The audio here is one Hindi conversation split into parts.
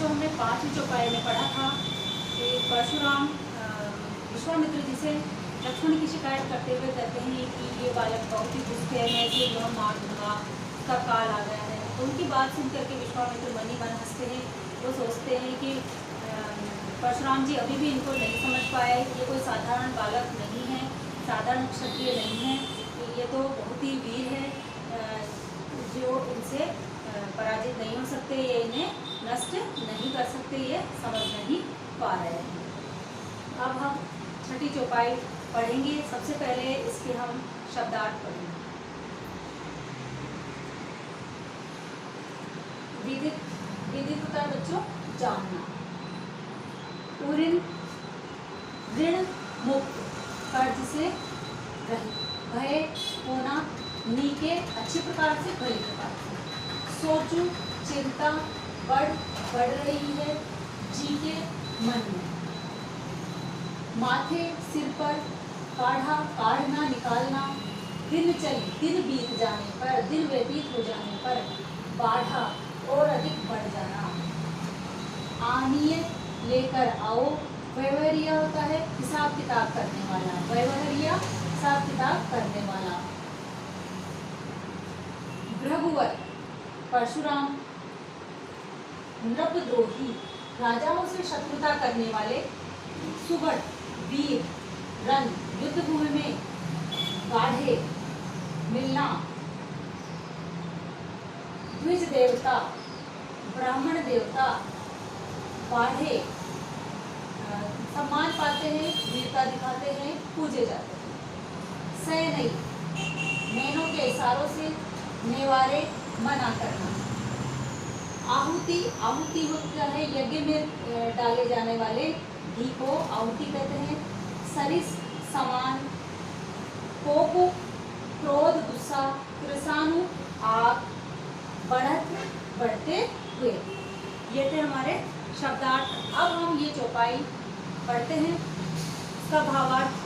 बच्चों हमने 5वीं चौपाई में पढ़ा था कि परशुराम विश्वामित्र जी से लक्ष्मण की शिकायत करते हुए कहते हैं कि ये बालक बहुत ही दुष्ट है, मैं इसे जो मार दूंगा, उसका काल आ गया है। तो उनकी बात सुन करके विश्वामित्र मन ही मन हंसते हैं। वो सोचते हैं कि परशुराम जी अभी भी इनको नहीं समझ पाए, ये कोई साधारण बालक नहीं है, साधारण क्षत्रिय नहीं है, ये तो बहुत ही वीर है, जो इनसे पराजित नहीं हो सकते, ये इन्हें नष्ट नहीं कर सकते, ये समझ नहीं पा रहे हैं। अब हम छठी चौपाई पढ़ेंगे। सबसे पहले इसके हम शब्दार्थ पढ़ेंगे। विदित होता है बच्चों जानना। उऋण ऋण मुक्त, कर्ज से रहित, भय होना, नीके अच्छी प्रकार से, भली प्रकार से, सोचू चिंता बढ़ रही है जी के मन में, माथे सिर पर, काढ़ा काढ़ना निकालना, दिन बीत जाने पर, दिन व्यतीत हो जाने पर, बाढ़ा और अधिक बढ़ जाना, आनिए लेकर आओ, व्यवहारिया होता है हिसाब किताब करने वाला, व्यवहारिया हिसाब किताब करने वाला, भृगुवर परशुराम, नृपद्रोही राजाओं से शत्रुता करने वाले, सुबह वीर रन युद्ध भूमि में गाढ़े मिलना, द्विज देवता ब्राह्मण देवता बाढ़े सम्मान पाते हैं, वीरता दिखाते हैं, पूजे जाते हैं, सैनई नैनों के इशारों से नेवारे मना करना, आहुति होता है यज्ञ में डाले जाने वाले घी को आहुति कहते हैं, सरिस समान, कोप क्रोध गुस्सा, कृषाणु आग, बढ़ते हुए। ये थे हमारे शब्दार्थ। अब हम ये चौपाई पढ़ते हैं, इसका भावार्थ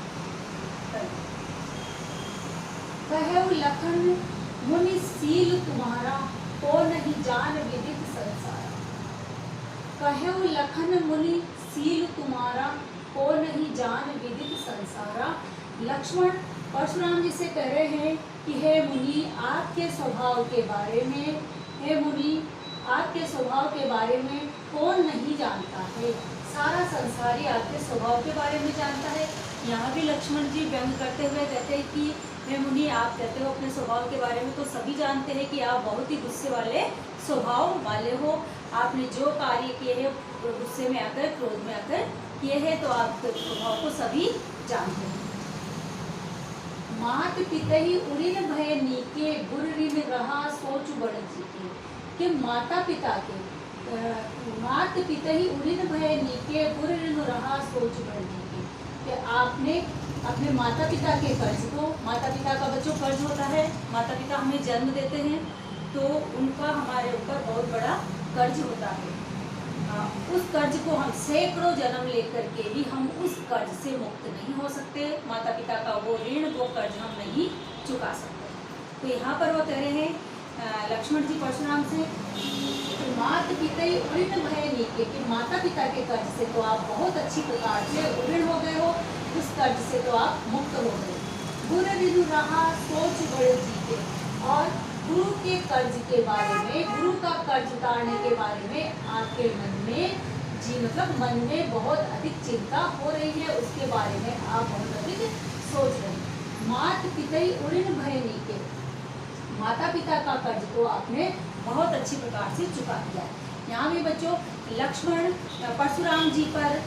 कहु लखन मुनि सील तुम्हारा, को नहीं जान विदित संसार। कहु लखन मुनि सील तुम्हारा, को नहीं जान विदित संसारा। लक्ष्मण परशुराम जी से कह रहे हैं कि हे मुनि, आपके स्वभाव के बारे में, हे मुनि आपके स्वभाव के बारे में कौन नहीं जानता है, सारा संसार ही आपके स्वभाव के बारे में जानता है। यहाँ भी लक्ष्मण जी व्यंग करते हुए कहते हैं कि हे मुनि, आप कहते हो अपने स्वभाव के बारे में, तो सभी जानते हैं कि आप बहुत ही गुस्से वाले स्वभाव वाले हो, आपने जो कार्य किए हैं गुस्से में आकर, क्रोध में आकर किए हैं, तो आपके स्वभाव को सभी जानते हैं। मात पितहि उरिन भय नीके, गुर ऋण रहा सोच बड़ जीके। कि माता पिता के मात पितहि उरिन भय नीके, गुर ऋण रहा सोच बड़ जीके। कि आपने अपने माता पिता के कर्ज को, माता पिता का बच्चों कर्ज होता है, माता पिता हमें जन्म देते हैं तो उनका हमारे ऊपर बहुत बड़ा कर्ज होता है। उस कर्ज को हम सैकड़ों जन्म लेकर के भी हम उस कर्ज से मुक्त नहीं हो सकते। माता पिता का वो ऋण, वो कर्ज हम नहीं चुका सकते। तो यहाँ पर वो कह रहे हैं लक्ष्मण जी परशुराम से, मात पिता ऋण भय नीके, कि माता पिता के कर्ज से तो आप बहुत अच्छी प्रकार से ऋण हो गए हो, उस कर्ज से तो आप मुक्त हो गए। गुरु ऋण रहा सोच बड़े जीते, और गुरु के कर्ज के बारे में, गुरु का कर्ज उतारने के बारे में आपके मन में मतलब मन में बहुत अधिक चिंता हो रही है, उसके बारे में आप बहुत अधिक सोच रहे हैं। मात पिता उऋण भय नीके, माता पिता का कर्ज तो आपने बहुत अच्छी प्रकार से चुका दिया है। यहाँ भी बच्चों लक्ष्मण परशुराम जी पर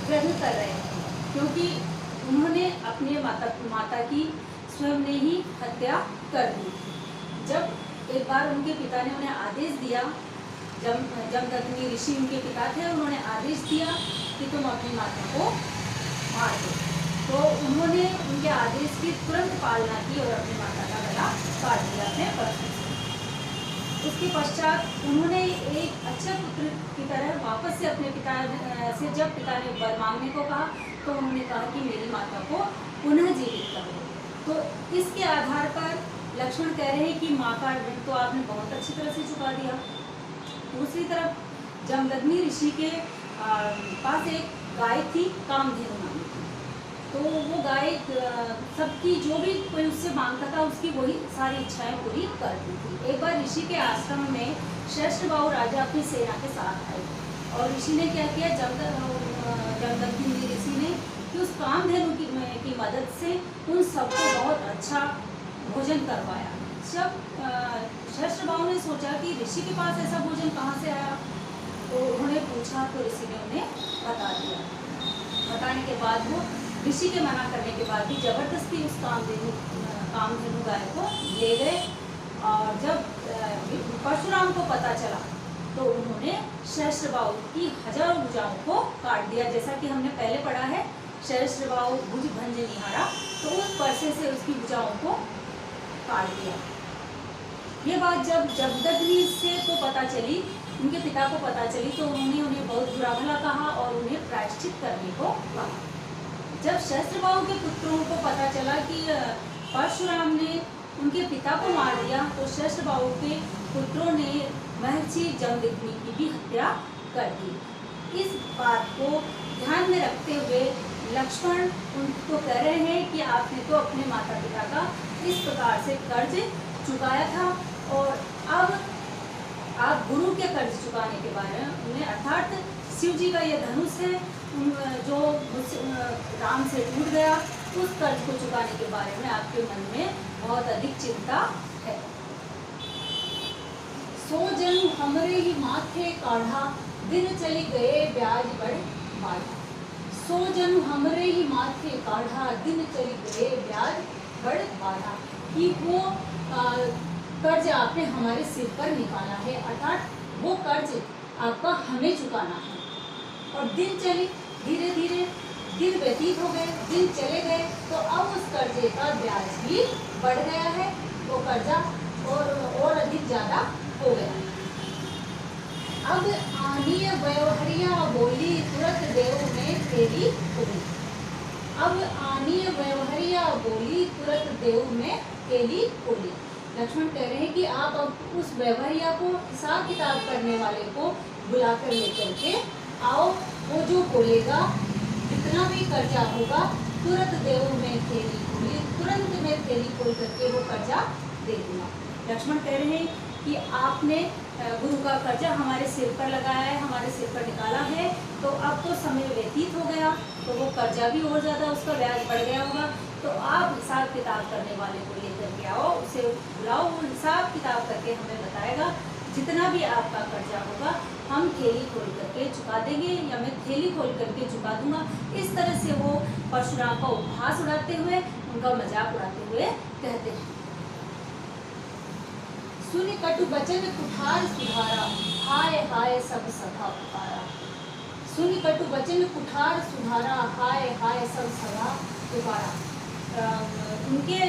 व्यंग कर रहे हैं, क्योंकि उन्होंने अपने माता की स्वयं ने ही हत्या कर दी। जब एक बार उनके पिता ने उन्हें आदेश दिया, जमदग्नि ऋषि उनके पिता थे, उन्होंने आदेश दिया कि तुम अपनी माता को मार दो, तो उन्होंने उनके आदेश की तुरंत पालना की और अपनी माता का गला काट दिया अपने परशु से। उसके पश्चात उन्होंने एक अच्छे पुत्र की तरह वापस से अपने पिता से, जब पिता ने वर मांगने को कहा, तो उन्होंने कहा कि मेरी माता को पुनः जीवित करो। तो इसके आधार पर लक्ष्मण कह रहे हैं कि माँ का ऋण तो आपने बहुत अच्छी तरह से चुका दिया। दूसरी तरफ जमदग्नि ऋषि के पास एक गाय थी कामधेनु नाम की। तो वो गाय सबकी जो भी कोई उससे मांगता था उसकी वही सारी इच्छाएं पूरी करती थी। एक बार ऋषि के आश्रम में सहस्त्रबाहु राजा अपनी सेना के साथ आए और ऋषि ने क्या किया, जमदग्नि ऋषि ने कि उस कामधेनु की मदद से उन सबको बहुत अच्छा भोजन करवाया। जब सहस्त्रबाहु ने सोचा कि ऋषि के पास ऐसा भोजन कहाँ से आया, तो उन्होंने पूछा तो ऋषि ने उन्हें बता दिया। बताने के बाद वो ऋषि के मना करने के बाद भी जबरदस्ती उस कामधेनु गाय को ले गए। और जब परशुराम को पता चला तो उन्होंने सहस्त्रबाहु की हजारों भुजाओं को काट दिया। जैसा कि हमने पहले पढ़ा है, सहस्त्रबाहु भुज भंज निहारा, तो उस परसे से उसकी भुजाओं को काट दिया। ये बात जब जमदग्नि से को पता चली, उनके पिता को पता चली, तो उन्होंने उन्हें बहुत बुरा भला कहा और उन्हें प्रायश्चित करने को कहा। जब सहस्त्रबाहु के पुत्रों को पता चला कि परशुराम ने उनके पिता को मार दिया, तो सहस्त्रबाहु के पुत्रों ने महर्षि जमदग्नि की भी हत्या कर दी। इस बात को ध्यान में रखते हुए लक्ष्मण उनको कह रहे हैं कि आपने तो अपने माता पिता का इस प्रकार से कर्ज चुकाया था और अब आप गुरु के कर्ज चुकाने के बारे में उन्हें, अर्थात शिव जी का ये धनुष है जो राम से टूट गया, उस कर्ज को चुकाने के बारे में आपके मन में बहुत अधिक चिंता है। सो जन्म हमरे ही माथे काढ़ा, दिन चली गए ब्याज बढ़ बाढ़ा। सो जन्म हमरे ही माथे काढ़ा, दिन चली गए ब्याज बढ़ बाढ़ा। कि वो कर्ज आपने हमारे सिर पर निकाला है, अर्थात वो कर्ज आपका हमें चुकाना है। और दिन चली, धीरे धीरे दिन व्यतीत हो गए, दिन चले गए, तो अब उस कर्जे का ब्याज भी बढ़ गया है, वो कर्जा और अधिक ज़्यादा हो गया। अब आनीय व्यवहारिया बोली, तुरंत देव में फेरी उड़ी। अब आनीय व्यवहारिया बोली, तुरंत देव में फेरी उड़ी। लक्ष्मण कह रहे हैं कि आप अब उस व्यवहारिया को, हिसाब किताब करने वाले को बुला कर लेकर के आओ। वो जो बोलेगा, जितना भी कर्जा होगा, तुरंत देव में थैली खोली, तुरंत में थैली खोल करके वो कर्जा दे दूंगा। लक्ष्मण कह रहे हैं कि आपने गुरु का कर्जा हमारे सिर पर लगाया है, हमारे सिर पर निकाला है, तो अब तो समय व्यतीत हो गया, तो वो कर्जा भी और ज़्यादा उसका ब्याज बढ़ गया होगा। तो आप हिसाब किताब करने वाले को लेकर के आओ, उसे बुलाओ, वो हिसाब किताब करके हमें बताएगा। जितना भी आपका कर्जा होगा हम थैली खोल करके चुका देंगे, या मैं थैली खोल करके चुका दूंगा। इस तरह से वो परशुराम का उपहास उड़ाते हुए, उनका मजाक उड़ाते हुए कहते हैं। सुनि कटु बचन कुठार सुधारा, हाय हाय सब सभा पुकारा। सुनि कटु बचन कुठार सुधारा, हाय हाय सब सभा पुकारा। उनके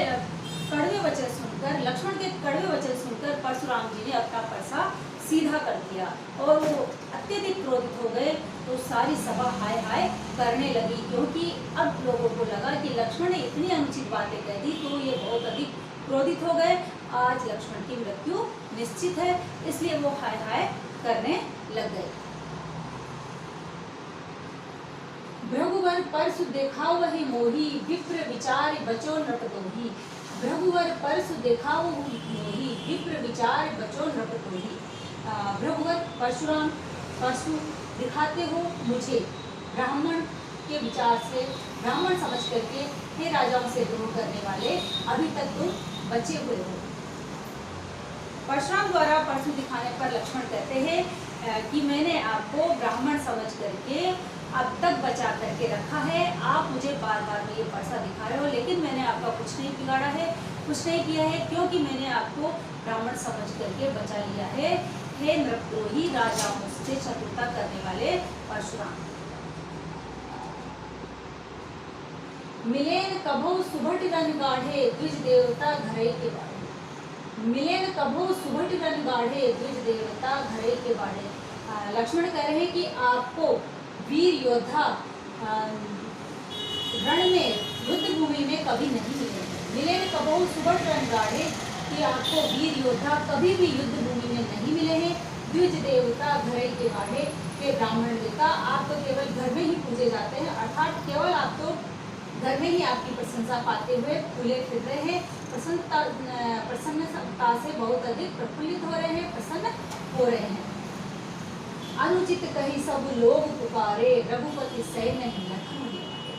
कड़वे वचन सुनकर, लक्ष्मण के कड़वे वचन सुनकर परशुराम जी ने अपना परसा सीधा कर दिया और वो अत्यधिक क्रोधित हो गए। तो सारी सभा हाय हाय करने लगी, क्योंकि अब लोगों को लगा कि लक्ष्मण ने इतनी अनुचित बातें कह दी, तो ये बहुत अधिक क्रोधित हो गए। आज लक्ष्मण की मृत्यु निश्चित है, इसलिए वो हाय हाय करने लग गए। भृगुवर परसु देखाव वही मोही, विप्र विचार बचो नृप दोही। भृगुवर परसु देखाव मोही, विप्र विचार बचो नृप दोही। भृगुवर परशुराम, परसु दिखाते हो मुझे ब्राह्मण के विचार से, ब्राह्मण समझ करके हे राजाओं से द्रोह करने वाले, अभी तक तुम बचे हुए हो। परशुराम द्वारा परसु दिखाने पर लक्ष्मण कहते हैं कि मैंने आपको ब्राह्मण समझ करके अब तक बचा करके रखा है। आप मुझे बार बार में ये परसा दिखा रहे हो, लेकिन मैंने आपका कुछ नहीं बिगाड़ा है, कुछ नहीं किया है, क्योंकि मैंने आपको ब्राह्मण समझ करके बचा लिया है। हे नृपद्रोही, राजाओं से शत्रुता करने वाले परशुराम। मिलेन कभो सुभट रन गाढ़े, द्विज देवता घरे के बाढ़े। मिलेन कभो सुभट रन गाढ़े, द्विज देवता घरे के बाढ़े। लक्ष्मण कह रहे हैं कि आपको वीर योद्धा रण में, युद्ध भूमि में कभी नहीं मिलेंगे। मिलेन कभो सुभट रन गाढ़े, कि आपको वीर योद्धा कभी भी युद्ध भूमि में नहीं मिले हैं। द्विज देवता घरे के बाढ़े के ब्राह्मण देवता, आप तो केवल घर में ही पूजे जाते हैं, अर्थात केवल आप तो घर में ही आपकी प्रशंसा पाते हुए फूले फिर रहे हैं, प्रसन्नता से बहुत अधिक प्रफुल्लित हो रहे हैं, प्रसन्न हो रहे हैं। अनुचित कही सब लोग पुकारे, रघुपति सह नहीं लखन निवारे।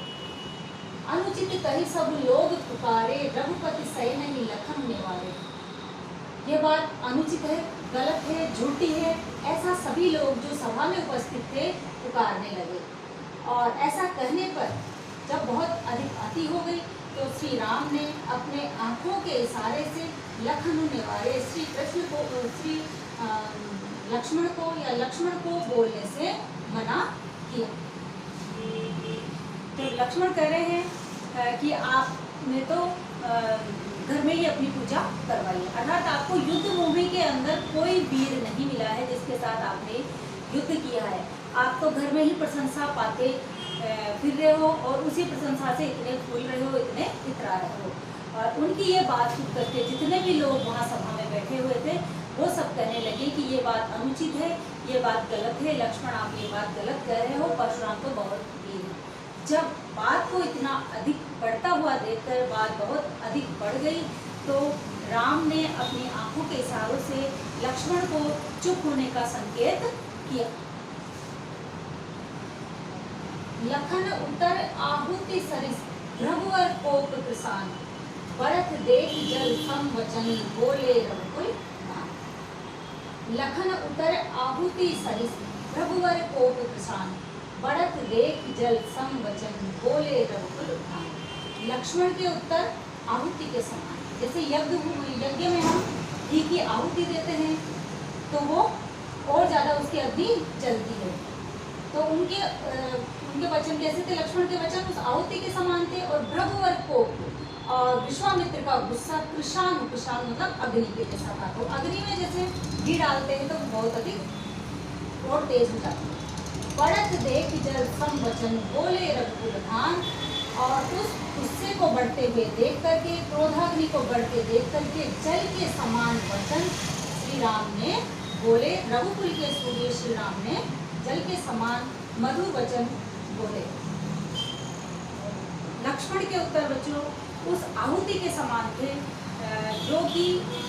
अनुचित कही सब लोग पुकारे, रघुपति सह नहीं लखन निवारे। ये बात अनुचित है, गलत है, झूठी है, ऐसा सभी लोग जो सभा में उपस्थित थे पुकारने लगे। और ऐसा कहने पर जब बहुत अधिक अति हो गई तो श्री राम ने अपने आंखों के इशारे से लखन निवारे श्री कृष्ण को, श्री लक्ष्मण को बोलने से मना किया। तो लक्ष्मण कह रहे हैं कि आपने तो घर में ही अपनी पूजा करवाई है, अर्थात आपको युद्ध भूमि के अंदर कोई वीर नहीं मिला है जिसके साथ आपने युद्ध किया है। आप तो घर में ही प्रशंसा पाते फिर रहे हो और उसी प्रशंसा से इतने फूल रहे हो, इतने इतरा रहे हो। और उनकी ये बात सुन करके जितने भी लोग वहाँ सभा में बैठे हुए थे वो सब कहने लगे कि ये बात अनुचित है, ये बात गलत है, लक्ष्मण आप ये बात गलत कह रहे हो, परशुराम तो बहुत वीर है। जब बात को इतना अधिक बढ़ता हुआ देखकर बात बहुत अधिक बढ़ गई तो राम ने अपनी आंखों के इशारों से लक्ष्मण को चुप होने का संकेत किया। लखन उतर आहुति सरिस, रघुवर कोप कृसान, बरत देख जल सम वचन, बोले रघुकुल नाथ। लखन उतर आहुति सरिस, रघुवर कोप कृसान, बरत देख जल सम वचन, बोले रघुकुल नाथ। लक्ष्मण के उत्तर आहुति के समान, जैसे यज्ञ में हम घी की आहुति देते हैं तो वो और ज्यादा उसकी अग्नि जलती है। तो उनके वचन कैसे थे? लक्ष्मण के वचन उस आहुति के समान थे। और भृगुवर को और विश्वामित्र का गुस्सा कृषाण मतलब अग्नि के जैसा था। तो अग्नि में जैसे घी डालते हैं तो बहुत अधिक और तेज हो जाती है। बढ़त देख जल सम वचन, बोले रघुकुल धान। और उस गुस्से को बढ़ते हुए देख करके, क्रोधाग्नि को बढ़ते देख करके जल के समान वचन श्री राम ने बोले। रघुकुल के सूर्य श्री राम ने जल के समान मधुर वचन बोले। लक्ष्मण के उत्तर बच्चों उस आहुति के समान थे जो कि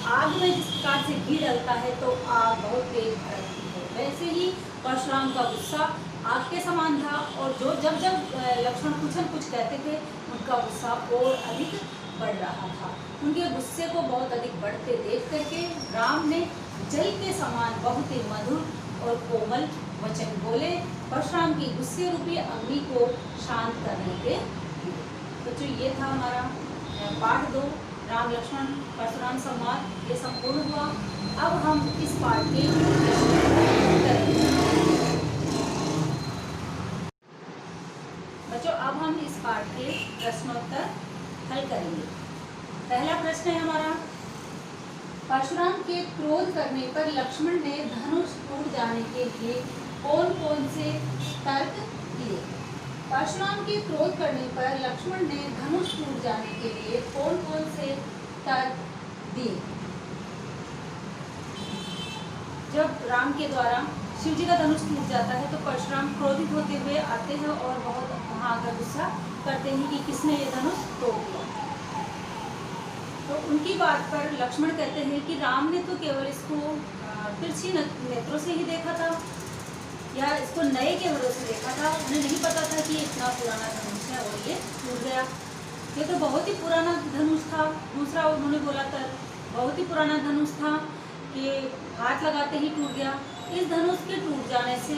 आग में जिस प्रकार से घी डलता है तो आग बहुत तेज भड़कती है, वैसे ही परशुराम का गुस्सा आग के समान था। और जो जब जब लक्ष्मण कुछ न कुछ कहते थे उनका गुस्सा और अधिक बढ़ रहा था। उनके गुस्से को बहुत अधिक बढ़ते देख करके राम ने जल के समान बहुत ही मधुर और कोमल वचन बोले, परशुराम की गुस्से रूपी अग्नि को शांत करने के। तो जो ये था हमारा पाठ 2 राम लक्ष्मण परशुराम संवाद, ये संपूर्ण हुआ। अब हम इस पाठ के बच्चों अब हम इस पाठ के प्रश्नोत्तर हल करेंगे। पहला प्रश्न है हमारा, परशुराम के क्रोध करने पर लक्ष्मण ने धनुष टूट जाने के लिए कौन कौन से तर्क दिए? परशुराम के क्रोध करने पर लक्ष्मण ने धनुष टूट जाने के लिए कौन कौन से तर्क दिए? जब राम के द्वारा शिव जी का धनुष टूट जाता है तो परशुराम क्रोधित होते हुए आते हैं और बहुत वहाँ आकर गुस्सा करते हैं कि किसने ये धनुष तोड़ दिया। तो उनकी बात पर लक्ष्मण कहते हैं कि राम ने तो केवल इसको तिरछी नेत्रों से ही देखा था या इसको नए के भरोसे देखा था, उन्हें नहीं पता था कि इतना पुराना धनुष है और ये टूट गया। ये तो बहुत ही पुराना धनुष था। दूसरा उन्होंने बोला था बहुत ही पुराना धनुष था कि हाथ लगाते ही टूट गया। इस धनुष के टूट जाने से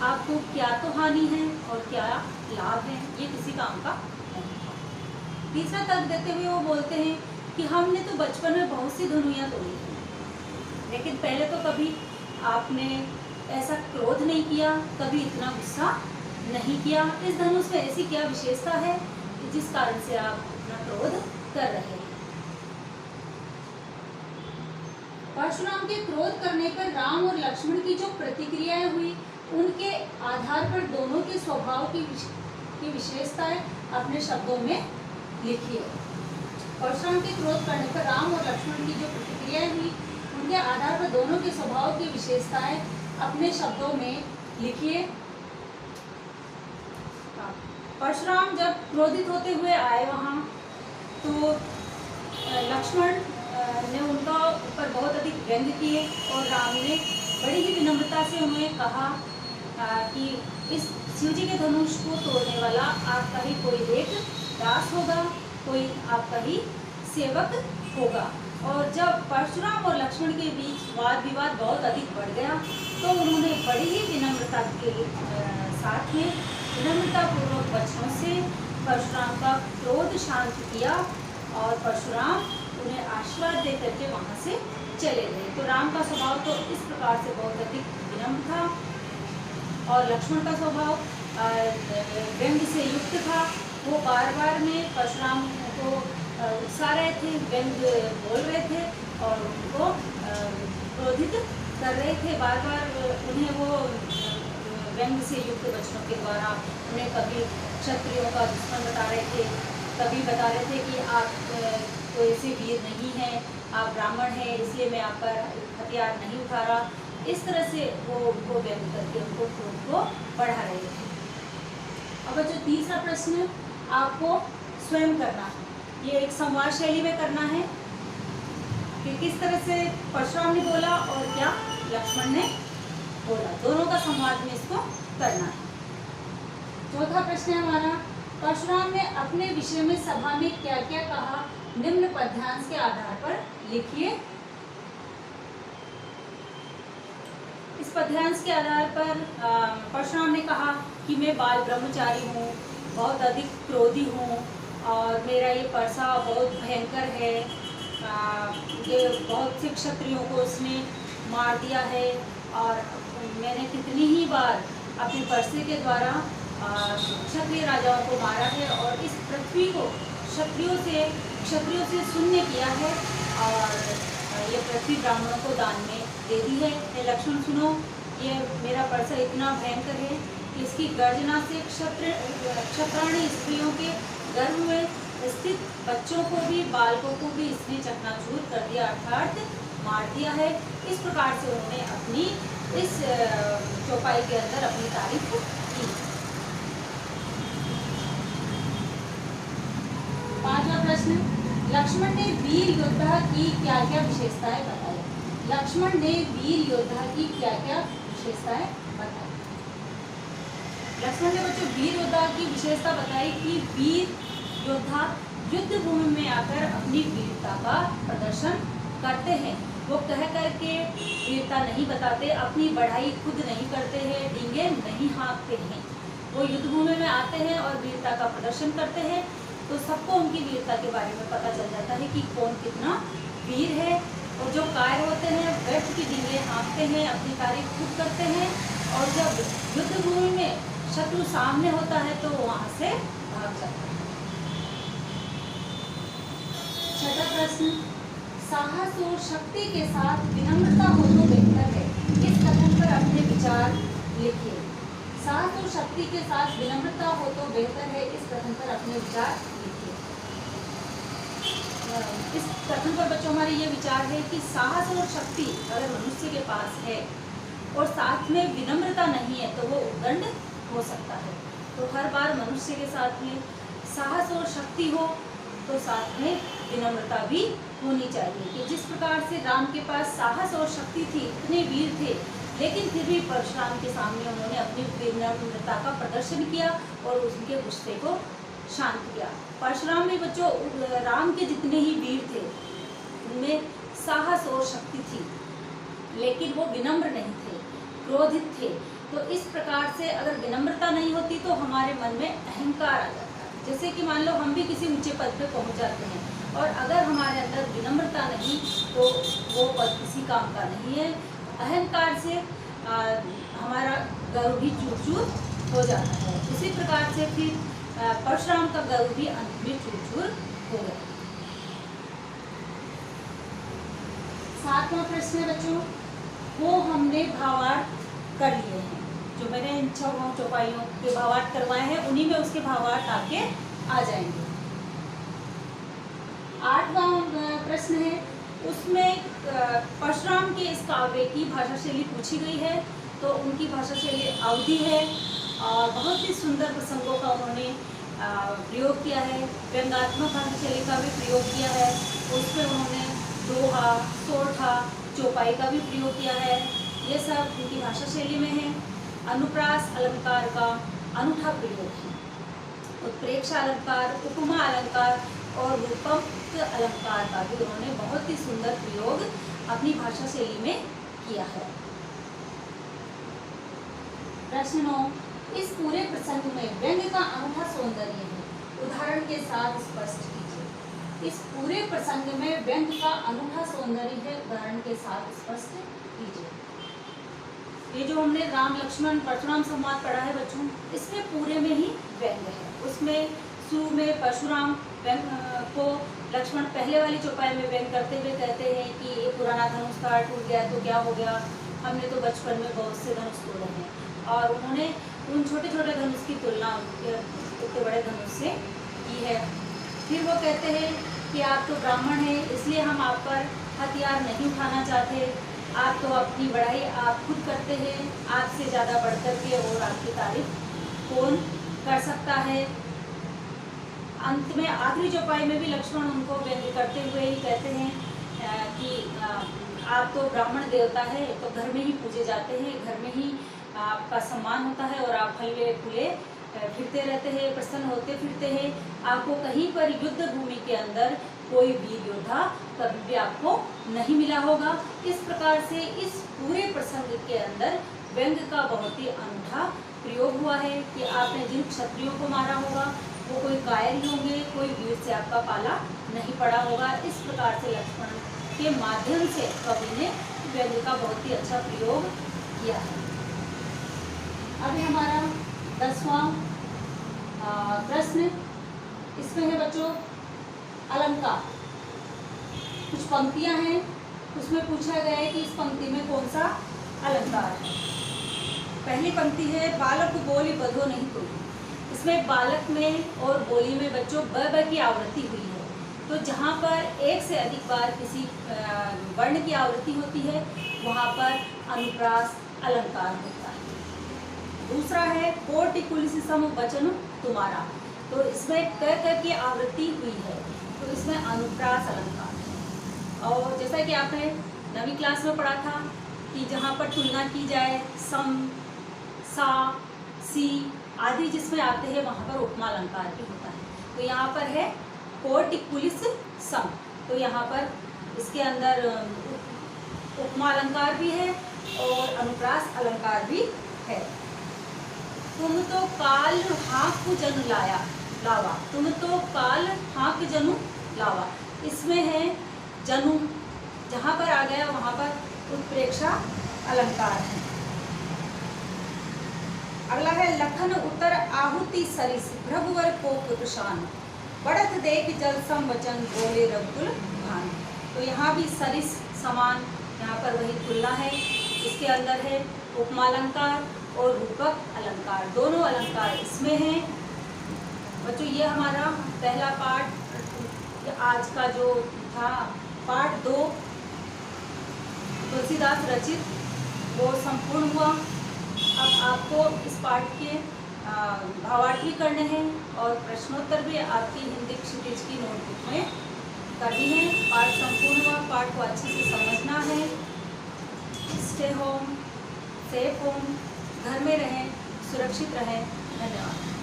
आपको क्या तो हानि है और क्या लाभ है, ये किसी काम का नहीं था। तीसरा तर्क देते हुए वो बोलते हैं कि हमने तो बचपन में बहुत सी धनुइयाँ तोड़ी थी, लेकिन पहले तो कभी आपने ऐसा क्रोध नहीं किया, कभी इतना गुस्सा नहीं किया। इस धनुष में ऐसी क्या विशेषता है जिस कारण से आप इतना क्रोध कर रहे हैं? परशुराम के क्रोध करने पर राम और लक्ष्मण की जो प्रतिक्रियाएं हुई उनके आधार पर दोनों के स्वभाव की विशेषताएं अपने शब्दों में लिखिए। परशुराम के क्रोध करने पर राम और लक्ष्मण की जो प्रतिक्रियाएं हुई उनके आधार पर दोनों के स्वभाव की विशेषताएं अपने शब्दों में लिखिए। परशुराम जब क्रोधित होते हुए आए वहाँ, तो लक्ष्मण ने उनका ऊपर बहुत अधिक व्यंग किए और राम ने बड़ी ही विनम्रता से उन्हें कहा कि इस शिवजी के धनुष को तोड़ने वाला आपका ही कोई एक दास होगा, कोई आपका ही सेवक होगा। और जब परशुराम और लक्ष्मण के बीच वाद विवाद बहुत अधिक बढ़ गया, तो उन्होंने बड़ी ही विनम्रता के साथ में विनम्रतापूर्वक वचनों से परशुराम का क्रोध शांत किया और परशुराम उन्हें आशीर्वाद दे करके वहाँ से चले गए। तो राम का स्वभाव तो इस प्रकार से बहुत अधिक विनम्र था और लक्ष्मण का स्वभाव व्यंग से युक्त था। वो बार बार में परशुराम को उकसा रहे थे, व्यंग बोल रहे थे और उनको क्रोधित कर रहे थे। बार बार उन्हें वो व्यंग से युक्त वचनों के द्वारा उन्हें कभी क्षत्रियों का दुश्मन बता रहे थे, कभी बता रहे थे कि आप तो ऐसे वीर नहीं हैं, आप ब्राह्मण हैं, इसलिए मैं आपका हथियार नहीं उठा रहा। इस तरह से वो उनको व्यंग करके उनको क्रोध को बढ़ा रहे थे। अब जो तीसरा प्रश्न आपको स्वयं करना है, ये एक संवाद शैली में करना है कि किस तरह से परशुराम ने बोला और क्या लक्ष्मण ने बोला, दोनों का संवाद में इसको करना है। चौथा प्रश्न है हमारा, परशुराम ने अपने विषय में सभा में क्या क्या कहा, निम्न पद्यांश के आधार पर लिखिए। इस पद्यांश के आधार पर परशुराम ने कहा कि मैं बाल ब्रह्मचारी हूँ, बहुत अधिक क्रोधी हूँ और मेरा ये परसा बहुत भयंकर है। ये बहुत से क्षत्रियों को उसने मार दिया है और मैंने कितनी ही बार अपने परसे के द्वारा क्षत्रिय राजाओं को मारा है और इस पृथ्वी को क्षत्रियों से शून्य किया है और ये पृथ्वी ब्राह्मणों को दान में दे दी है। हे लक्ष्मण सुनो, ये मेरा परसा इतना भयंकर है कि इसकी गर्जना से क्षत्राणी स्त्रियों के गर्भ में स्थित बच्चों को भी, बालकों को भी इसने चकनाचूर कर दिया, अर्थात मार दिया है। इस प्रकार से उन्होंने अपनी इस चौपाई के अंदर अपनी तारीफ की। पांचवा प्रश्न, लक्ष्मण ने वीर योद्धा की क्या क्या विशेषताएं बताई। लक्ष्मण ने वीर योद्धा की क्या क्या विशेषताएं बताई। लक्ष्मण ने बच्चों वीर योद्धा की विशेषता बताई कि वीर योद्धा युद्ध भूमि में आकर अपनी वीरता का प्रदर्शन करते हैं। वो कह करके वीरता नहीं बताते, अपनी बढ़ाई खुद नहीं करते हैं, डींगे नहीं हाँकते हैं। वो युद्ध भूमि में आते हैं और वीरता का प्रदर्शन करते हैं, तो सबको उनकी वीरता के बारे में पता चल जाता है कि कौन कितना वीर है। और जो कायर होते हैं व्यर्थ की डींगे हाँकते हैं, अपनी तारीफ खुद करते हैं और जब युद्ध भूमि में शत्रु सामने होता है तो वहाँ से भाग जाता है। छठा प्रश्न, साहस और शक्ति के साथ विनम्रता हो तो बेहतर है, इस कथन पर अपने विचार लिखिए। साहस और शक्ति के साथ विनम्रता हो तो बेहतर है, इस कथन पर अपने विचार लिखिए। इस कथन पर बच्चों हमारे ये विचार है कि साहस और शक्ति अगर मनुष्य के पास है और साथ में विनम्रता नहीं है तो वो उद्दंड हो सकता है। तो हर बार मनुष्य के साथ में साहस और शक्ति हो तो साथ में विनम्रता भी होनी चाहिए। कि जिस प्रकार से राम के पास साहस और शक्ति थी, इतने वीर थे, लेकिन फिर भी परशुराम के सामने उन्होंने अपनी विनम्रता का प्रदर्शन किया और उनके गुस्से को शांत किया। परशुराम में बच्चों राम के जितने ही वीर थे उनमें साहस और शक्ति थी, लेकिन वो विनम्र नहीं थे, क्रोधित थे। तो इस प्रकार से अगर विनम्रता नहीं होती तो हमारे मन में अहंकार आ जाता है। जैसे कि मान लो हम भी किसी ऊंचे पद पे पहुंच जाते हैं और अगर हमारे अंदर विनम्रता नहीं तो वो पद किसी काम का नहीं है। अहंकार से हमारा गर्व भी चूर-चूर हो जाता है। इसी प्रकार से फिर परशुराम का गर्व भी अंत में चूर-चूर हो गया। सातवां प्रश्न है बच्चों, वो हमने भावार्थ कर लिए हैं। जो मैंने इन चौपाइयों के भावार्थ करवाए हैं उन्हीं में उसके भावार्थ आके आ जाएंगे। आठवां प्रश्न है, उसमें परशुराम के इस काव्य की भाषा शैली पूछी गई है, तो उनकी भाषा शैली अवधि है और बहुत ही सुंदर प्रसंगों का उन्होंने प्रयोग किया है। व्यंग्यात्मक भाषा शैली का भी प्रयोग किया है, उसमें उन्होंने दोहा, सोरठा, चौपाई का भी प्रयोग किया है। ये सब उनकी भाषा शैली में है। अनुप्रास अलंकार का अनूठा प्रयोग है। उत्प्रेक्षा अलंकार, उपमा अलंकार और रूपक अलंकार का भी उन्होंने बहुत ही सुंदर प्रयोग अपनी भाषा शैली में किया है। प्रश्न 9, इस पूरे प्रसंग में व्यंग्य का अनूठा सौंदर्य है, उदाहरण के साथ स्पष्ट कीजिए। इस पूरे प्रसंग में व्यंग्य का अनूठा सौंदर्य है, उदाहरण के साथ स्पष्ट कीजिए। ये जो हमने राम लक्ष्मण परशुराम संवाद पढ़ा है बच्चों, इसमें पूरे में ही व्यंग्य है। उसमें शुरू में परशुराम को लक्ष्मण पहले वाली चौपाई में व्यंग करते हुए कहते हैं कि ये पुराना धनुष का टूट गया तो क्या हो गया, हमने तो बचपन में बहुत से धनुष तोड़े हैं, और उन्होंने उन छोटे छोटे धनुष की तुलना इतने बड़े धनुष से की है। फिर वो कहते हैं कि आप तो ब्राह्मण हैं, इसलिए हम आप पर हथियार नहीं उठाना चाहते, आप तो अपनी बड़ाई आप खुद करते हैं, आपसे ज़्यादा बढ़ कर के और आपकी तारीफ कौन कर सकता है। अंत में आखिरी चौपाई में भी लक्ष्मण उनको व्यंग्य करते हुए ही कहते हैं कि आप तो ब्राह्मण देवता है, तो घर में ही पूजे जाते हैं, घर में ही आपका सम्मान होता है और आप फले फूले फिरते रहते हैं, प्रसन्न होते फिरते हैं। आपको कहीं पर युद्ध भूमि के अंदर कोई वीर योद्धा कभी भी आपको नहीं मिला होगा। इस प्रकार से इस पूरे प्रसंग के अंदर व्यंग्य का बहुत ही अनूठा प्रयोग हुआ है कि आपने जिन क्षत्रियों को मारा होगा वो कोई कायर ही होंगे, कोई वीर से आपका पाला नहीं पड़ा होगा। इस प्रकार से लक्ष्मण के माध्यम से कवि ने व्यंग्य का बहुत ही अच्छा प्रयोग किया है। अभी हमारा 10वां प्रश्न, इसमें है बच्चों अलंकार। कुछ पंक्तियां हैं, उसमें पूछा गया है कि इस पंक्ति में कौन सा अलंकार है। पहली पंक्ति है बालक बोली बधो नहीं कोई। इसमें बालक में और बोली में बच्चों ब की आवृत्ति हुई है, तो जहाँ पर एक से अधिक बार किसी वर्ण की आवृत्ति होती है वहाँ पर अनुप्रास अलंकार होता है। दूसरा है कोटि कुलिस सम वचन तुम्हारा, तो इसमें क की आवृत्ति हुई है, तो इसमें अनुप्रास अलंकार है। और जैसा कि आपने 9वीं क्लास में पढ़ा था कि जहाँ पर तुलना की जाए सम, सा, सी आदि जिसमें आते हैं वहाँ पर उपमा अलंकार भी होता है। तो यहाँ पर है कोटि कुलिस सम, तो यहाँ पर इसके अंदर उपमा अलंकार भी है और अनुप्रास अलंकार भी है। तुम तो काल हाँक जनु लावा, तुम तो काल हाँक जनु लावा, इसमें है जनु, जहाँ पर आ गया वहाँ पर उत्प्रेक्षा अलंकार है। अगला है लखन उत्तर आहुति सरिस भ्रभुवर को पुत्रशान, बढ़त देख जल सम वचन बोले रघुकुल भान। तो यहाँ भी सरिस समान, यहाँ पर वही तुलना है। इसके अंदर है उपमा अलंकार और रूपक अलंकार, दोनों अलंकार इसमें हैं। बच्चों ये हमारा पहला पाठ आज का जो था पाठ 2 तुलसीदास रचित वो संपूर्ण हुआ। अब आपको इस पाठ के भावार्थ भी करने हैं और प्रश्नोत्तर भी आपकी हिंदी क्षितिज की नोटबुक में करनी है। पाठ संपूर्ण हुआ, पाठ को अच्छे से समझना है। स्टे होम, सेफ होम, घर में रहें, सुरक्षित रहें। धन्यवाद।